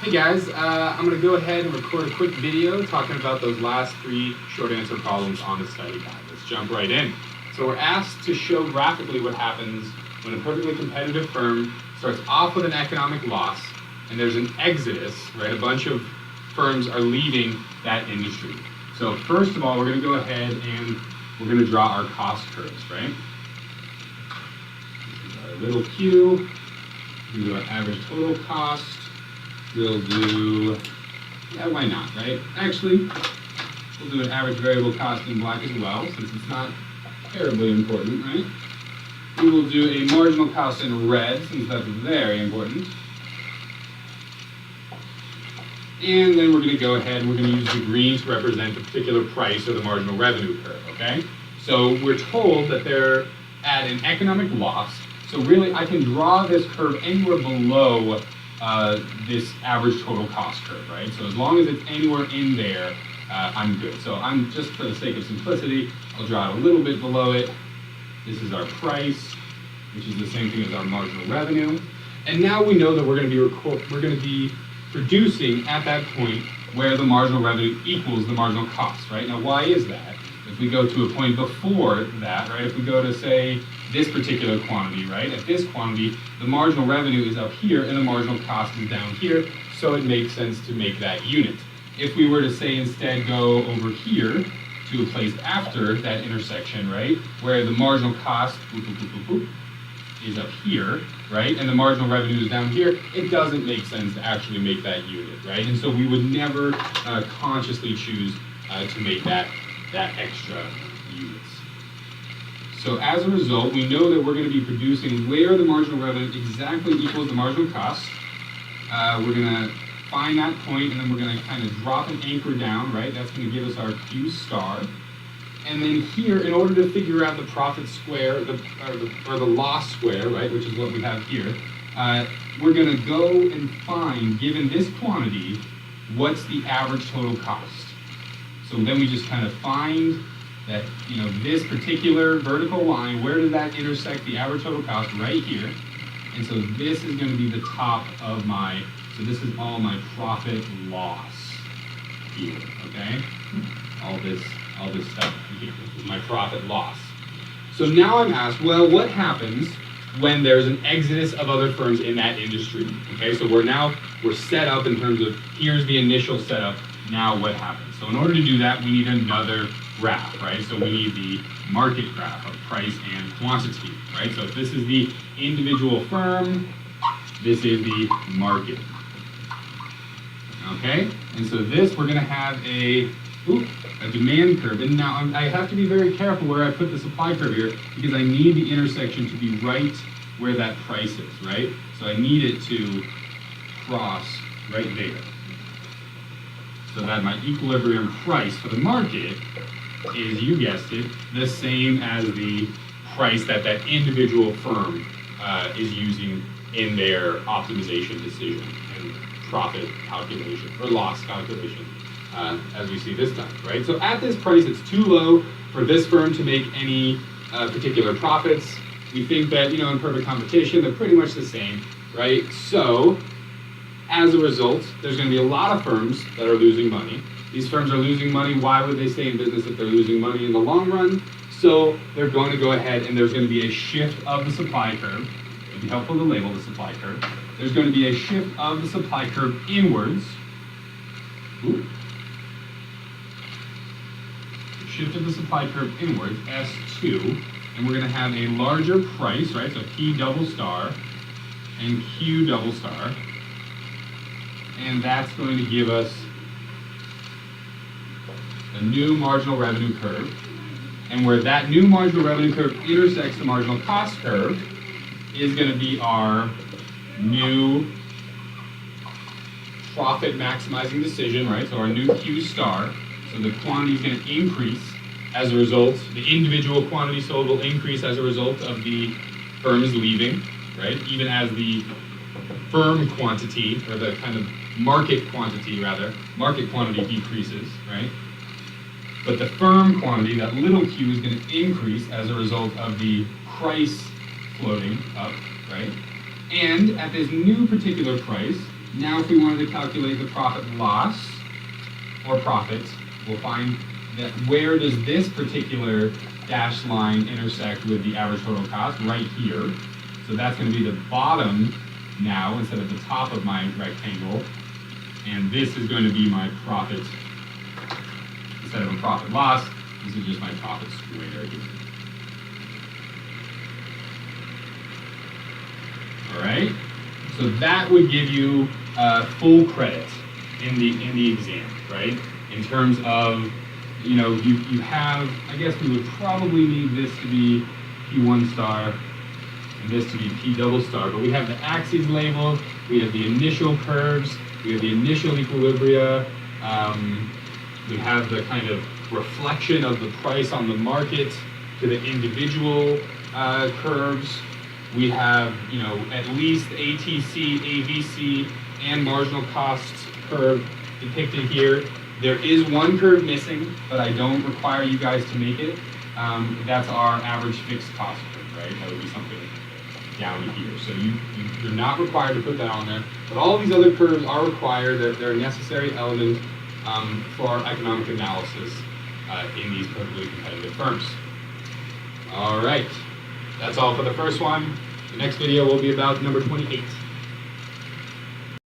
Hey guys, I'm going to go ahead and record a quick video talking about those last 3 short answer problems on the study guide. Let's jump right in. So we're asked to show graphically what happens when a perfectly competitive firm starts off with an economic loss and there's an exodus, right? A bunch of firms are leaving that industry. So first of all, we're going to go ahead and we're going to draw our cost curves, right? This is our little q. We'll do our average total cost. We'll do, yeah, why not, right? Actually, we'll do an average variable cost in black as well, since it's not terribly important, right? We will do a marginal cost in red, since that's very important. And then we're going to go ahead and we're going to use the green to represent the particular price or the marginal revenue curve, okay? So we're told that they're at an economic loss. So really, I can draw this curve anywhere below this average total cost curve, right? So as long as it's anywhere in there, I'm good. So I'm just, for the sake of simplicity, I'll draw it a little bit below it. This is our price, which is the same thing as our marginal revenue. And now we know that we're going to be producing at that point where the marginal revenue equals the marginal cost, right? Now, why is that? If we go to a point before that, right? If we go to, say, this particular quantity, right? At this quantity, the marginal revenue is up here and the marginal cost is down here, so it makes sense to make that unit. If we were to, say, instead go over here to a place after that intersection, right? Where the marginal cost is up here, right? And the marginal revenue is down here, it doesn't make sense to actually make that unit, right? And so we would never consciously choose to make that extra units. So as a result, we know that we're going to be producing where the marginal revenue exactly equals the marginal cost. We're going to find that point, and then we're going to kind of drop an anchor down, right? That's going to give us our Q star. And then here, in order to figure out the profit square, or the loss square, right, which is what we have here, we're going to go and find, given this quantity, what's the average total cost. So then we just kind of find that, you know, this particular vertical line, where does that intersect the average total cost? Right here. And so this is going to be the top of my, so this is all my profit loss here, okay? All this stuff here is my profit loss. So now I'm asked, well, what happens when there's an exodus of other firms in that industry? Okay, so we're set up in terms of, here's the initial setup, now what happens? So in order to do that, we need another graph, right? So we need the market graph of price and quantity, right? So if this is the individual firm, this is the market. Okay, and so this, we're going to have a demand curve. And now I have to be very careful where I put the supply curve here, because I need the intersection to be right where that price is, right? So I need it to cross right there. So that my equilibrium price for the market is, you guessed it, the same as the price that that individual firm is using in their optimization decision and profit calculation or loss calculation, as we see this time, right? So at this price, it's too low for this firm to make any particular profits. We think that, you know, in perfect competition, they're pretty much the same, right? So as a result, there's going to be a lot of firms that are losing money. These firms are losing money. Why would they stay in business if they're losing money in the long run? So they're going to go ahead and there's going to be a shift of the supply curve. It'd be helpful to label the supply curve. There's going to be a shift of the supply curve inwards. Shift of the supply curve inwards, S2, and we're going to have a larger price, right? So P double star and Q double star. And that's going to give us a new marginal revenue curve. And where that new marginal revenue curve intersects the marginal cost curve is going to be our new profit maximizing decision, right? So our new Q star. So the quantity is going to increase as a result. The individual quantity sold will increase as a result of the firms leaving, right? Even as the firm quantity, or the kind of market quantity decreases, right? But the firm quantity, that little q, is going to increase as a result of the price floating up, right? And at this new particular price, Now if we wanted to calculate the profit and loss, or profit, we'll find that where does this particular dashed line intersect with the average total cost? Right here. So that's going to be the bottom now instead of the top of my rectangle. And this is going to be my profit. Instead of a profit loss, this is just my profit squared. All right. So that would give you full credit in the exam, right? In terms of, you have, I guess we would probably need this to be P1 star and this to be P double star, but we have the axes labeled, we have the initial curves, we have the initial equilibria, we have the kind of reflection of the price on the market to the individual curves. We have, at least ATC, AVC, and marginal costs curve depicted here. There is one curve missing, but I don't require you guys to make it. That's our average fixed cost curve, right? That would be something down here. So you're not required to put that on there. But all of these other curves are required. They're a necessary element for economic analysis in these perfectly competitive firms. All right. That's all for the first one. The next video will be about number 28.